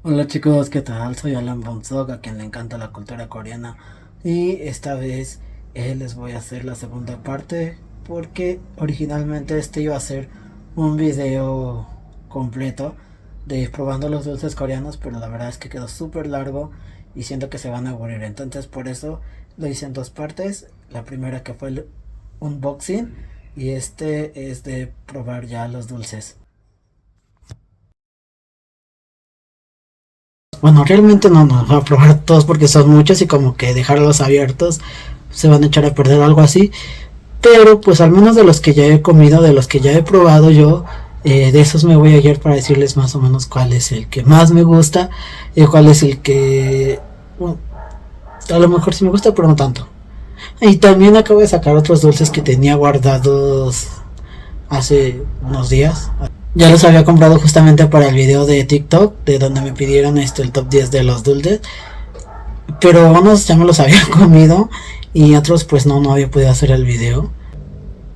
Hola chicos, ¿qué tal? Soy Alan Bonsog, a quien le encanta la cultura coreana y esta vez les voy a hacer la segunda parte porque originalmente este iba a ser un video completo de probando los dulces coreanos, pero la verdad es que quedó súper largo y siento que se van a aburrir, entonces por eso lo hice en dos partes. La primera que fue el unboxing y este es de probar ya los dulces. Bueno, realmente no nos va a probar todos porque son muchos y como que dejarlos abiertos se van a echar a perder algo así. Pero pues al menos de los que ya he comido, de los que ya he probado yo, de esos me voy a guiar para decirles más o menos cuál es el que más me gusta y cuál es el que bueno, a lo mejor sí me gusta, pero no tanto. Y también acabo de sacar otros dulces que tenía guardados hace unos días. Ya los había comprado justamente para el video de TikTok, de donde me pidieron el top 10 de los dulces. Pero unos ya me los había comido y otros pues no había podido hacer el video.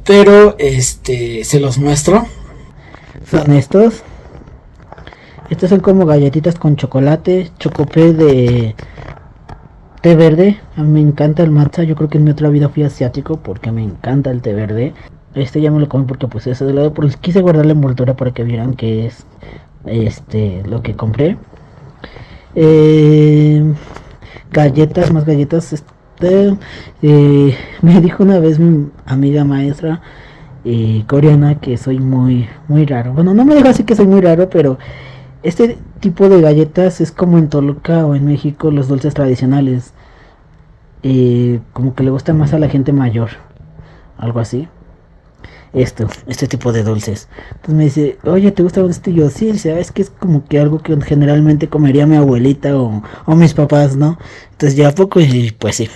Pero se los muestro. Son estos. Estos son como galletitas con chocolate, chocopé de té verde. A mí me encanta el matcha. Yo creo que en mi otra vida fui asiático porque me encanta el té verde. Este ya me lo comí porque pues ese de lado, porque quise guardar la envoltura para que vieran que es lo que compré. Eh, Galletas, más galletas. Me dijo una vez mi amiga maestra coreana que soy muy raro. Bueno, no me dijo así que soy muy raro, pero este tipo de galletas es como en Toluca o en México los dulces tradicionales. Como que le gusta más a la gente mayor, algo así. Este tipo de dulces. Entonces me dice, oye, ¿te gusta esto? Y yo, sí, sabes que es como que algo que generalmente comería mi abuelita o mis papás, ¿no? Entonces ya a poco y pues sí,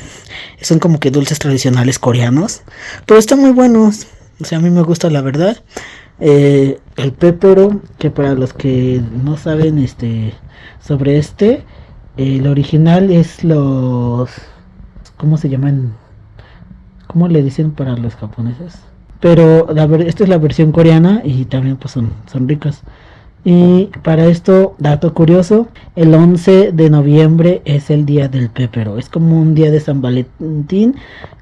son como que dulces tradicionales coreanos, pero están muy buenos. O sea, a mí me gusta la verdad. El pépero, que para los que no saben sobre el original es ¿cómo se llaman? ¿Cómo le dicen para los japoneses? Pero esta es la versión coreana y también pues son ricas. Y para esto, dato curioso, el 11 de noviembre es el día del pépero. Es como un día de San Valentín.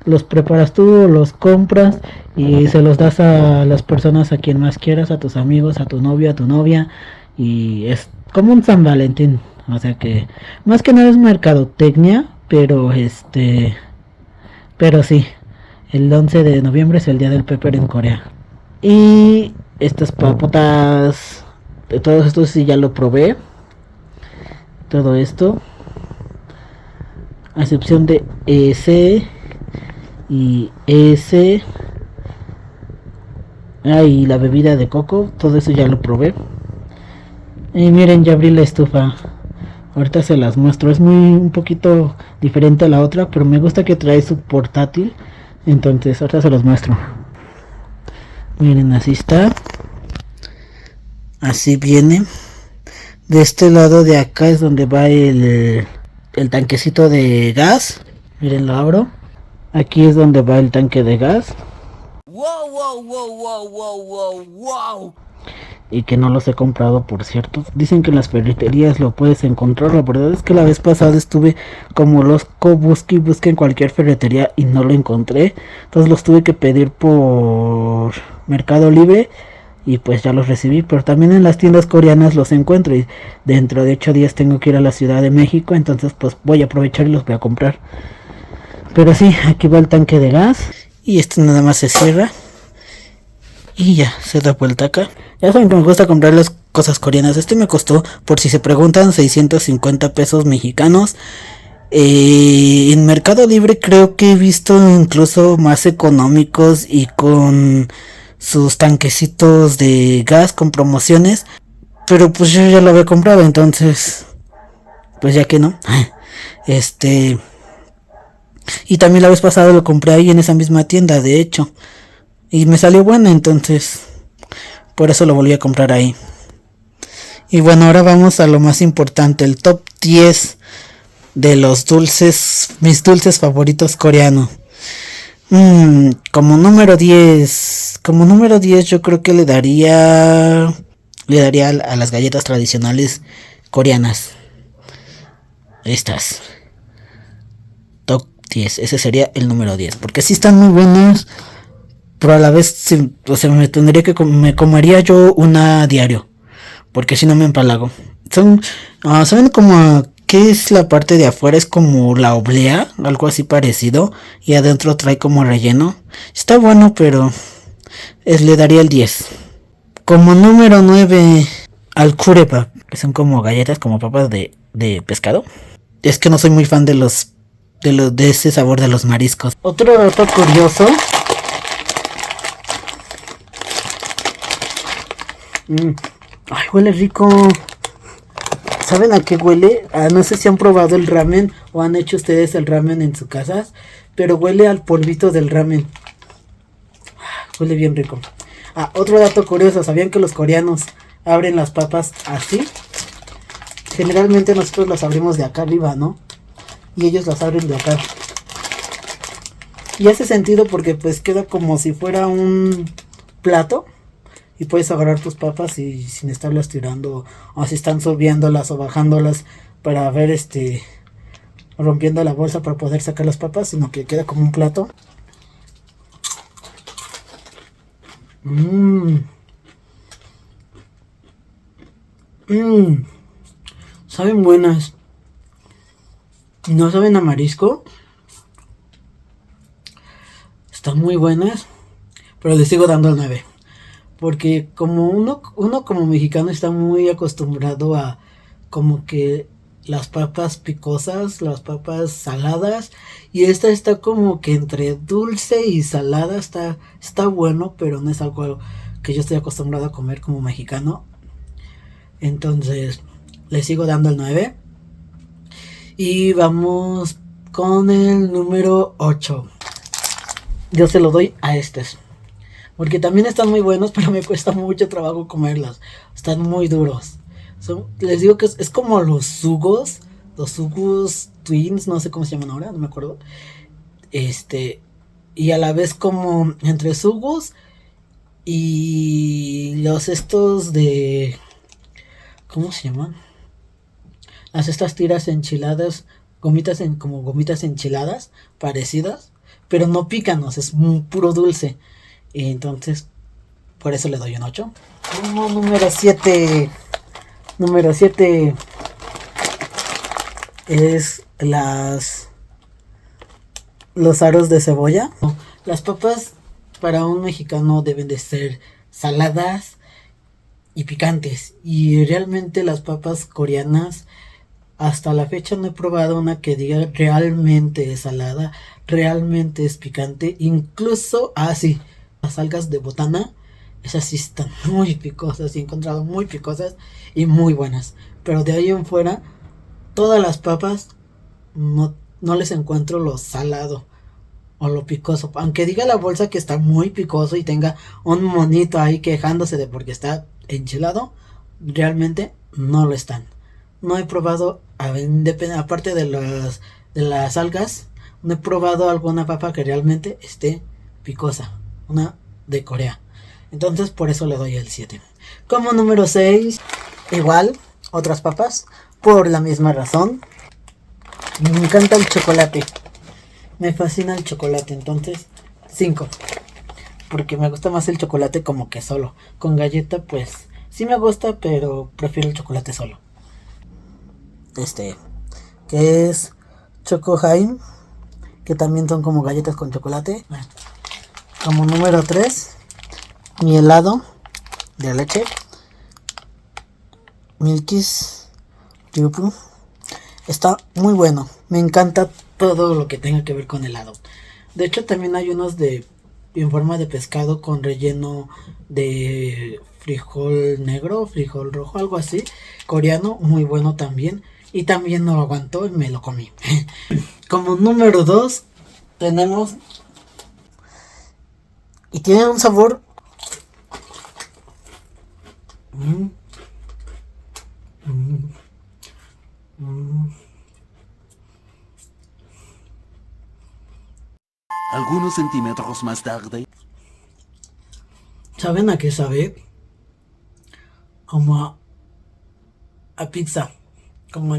Los preparas tú, los compras y se los das a las personas a quien más quieras, a tus amigos, a tu novio, a tu novia. Y es como un San Valentín. O sea que más que nada es mercadotecnia, pero sí, el 11 de noviembre es el día del pepper en Corea. Y estas papotas, de todos estos sí ya lo probé. Todo esto, a excepción de ese y ese. Y la bebida de coco, todo eso ya lo probé. Y miren, ya abrí la estufa. Ahorita se las muestro. Es un poquito diferente a la otra, pero me gusta que trae su portátil. Entonces, ahorita se los muestro. Miren, así está. Así viene. De este lado de acá es donde va el tanquecito de gas. Miren, lo abro. Aquí es donde va el tanque de gas. Wow, wow, wow, wow, wow, wow, wow. Y que no los he comprado, por cierto. Dicen que en las ferreterías lo puedes encontrar. La verdad es que la vez pasada estuve como loco, busque en cualquier ferretería y no lo encontré. Entonces los tuve que pedir por Mercado Libre y pues ya los recibí. Pero también en las tiendas coreanas los encuentro y dentro de 8 días tengo que ir a la Ciudad de México. Entonces pues voy a aprovechar y los voy a comprar. Pero sí, aquí va el tanque de gas y este nada más se cierra. Y ya, se da vuelta acá. Ya saben que me gusta comprar las cosas coreanas. Este me costó, por si se preguntan, 650 pesos mexicanos. En Mercado Libre creo que he visto incluso más económicos y con sus tanquecitos de gas con promociones. Pero pues yo ya lo había comprado, entonces pues ya que no. Este... Y también la vez pasada lo compré ahí en esa misma tienda, de hecho. Y me salió buena, entonces por eso lo volví a comprar ahí. Y bueno, ahora vamos a lo más importante, el top 10 de los dulces, mis dulces favoritos coreanos. Como número 10 yo creo que le daría a las galletas tradicionales coreanas. Estas. Top 10. Ese sería el número 10. Porque sí están muy buenas. Pero a la vez, o sea, me tendría que me comería yo una diario. Porque si no me empalago. Son, ¿saben como qué es la parte de afuera? Es como la oblea, algo así parecido. Y adentro trae como relleno. Está bueno, pero le daría el 10. Como número 9, al curepap, que son como galletas, como papas de pescado. Es que no soy muy fan de ese sabor de los mariscos. Otro dato curioso. Ay, huele rico. ¿Saben a qué huele? No sé si han probado el ramen o han hecho ustedes el ramen en sus casas, pero huele al polvito del ramen. Huele bien rico. Otro dato curioso, ¿sabían que los coreanos abren las papas así? Generalmente nosotros las abrimos de acá arriba, ¿no? Y ellos las abren de acá. Y hace sentido porque pues queda como si fuera un plato. Y puedes agarrar tus papas y sin estarlas tirando. O si están subiéndolas o bajándolas para ver rompiendo la bolsa para poder sacar las papas. Sino que queda como un plato. Saben buenas. No saben a marisco. Están muy buenas. Pero les sigo dando el 9. Porque como uno como mexicano está muy acostumbrado a como que las papas picosas, las papas saladas. Y esta está como que entre dulce y salada. Está bueno, pero no es algo que yo estoy acostumbrado a comer como mexicano. Entonces le sigo dando el 9. Y vamos con el número 8. Yo se lo doy a estos. Porque también están muy buenos, pero me cuesta mucho trabajo comerlos. Están muy duros. Les digo que es como los sugos. Los sugos twins, no sé cómo se llaman ahora, no me acuerdo. Y a la vez como entre sugos y los estos de... ¿Cómo se llaman? Estas tiras enchiladas, como gomitas enchiladas, parecidas. Pero no pican, o sea, es puro dulce. Y entonces, por eso le doy un 8. Número 7. Número 7 es los aros de cebolla. Las papas para un mexicano deben de ser saladas y picantes. Y realmente las papas coreanas, hasta la fecha no he probado una que diga realmente es salada, realmente es picante. Incluso, sí, las algas de botana, esas sí están muy picosas. Y he encontrado muy picosas y muy buenas. Pero de ahí en fuera, todas las papas no les encuentro lo salado o lo picoso. Aunque diga la bolsa que está muy picoso y tenga un monito ahí quejándose de porque está enchilado, realmente no lo están. No he probado, aparte de las algas, no he probado alguna papa que realmente esté picosa. Una de Corea. Entonces por eso le doy el 7. Como número 6, igual, otras papas. Por la misma razón. Me encanta el chocolate. Me fascina el chocolate. Entonces, 5. Porque me gusta más el chocolate como que solo. Con galleta, pues, sí me gusta, pero prefiero el chocolate solo. Que es Choco Haim, que también son como galletas con chocolate. Como número 3, mi helado de leche, Milky's Yupu. Está muy bueno. Me encanta todo lo que tenga que ver con helado. De hecho, también hay unos en forma de pescado con relleno de frijol negro, frijol rojo, algo así. Coreano, muy bueno también. Y también no lo aguantó y me lo comí. Como número 2 tenemos... Y tiene un sabor... Algunos centímetros más tarde. ¿Saben a qué sabe? Como a pizza. Como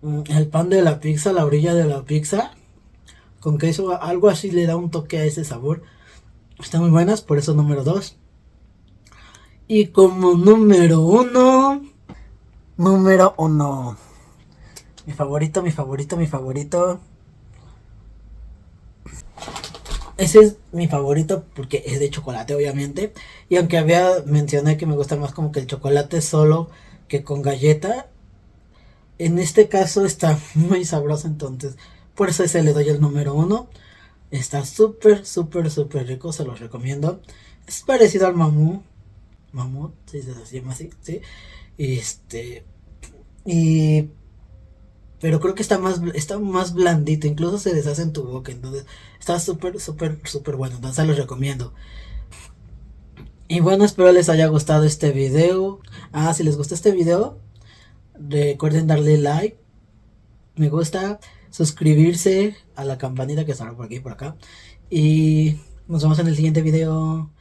El pan de la pizza, la orilla de la pizza, con queso, algo así le da un toque a ese sabor. Están muy buenas, por eso número 2. Y como número 1, número 1. Mi favorito, mi favorito, mi favorito. Ese es mi favorito porque es de chocolate, obviamente. Y aunque mencioné que me gusta más como que el chocolate solo que con galleta, en este caso está muy sabroso, entonces por eso ese le doy el número 1. Está súper, súper, súper rico, se los recomiendo. Es parecido al mamut, si se llama así, sí. Este, y pero creo que está más blandito, incluso se deshace en tu boca, entonces está súper, súper, súper bueno, entonces se los recomiendo. Y bueno, espero les haya gustado este video. Si les gustó este video, recuerden darle like, me gusta, suscribirse a la campanita que estará por aquí y por acá. Y nos vemos en el siguiente video.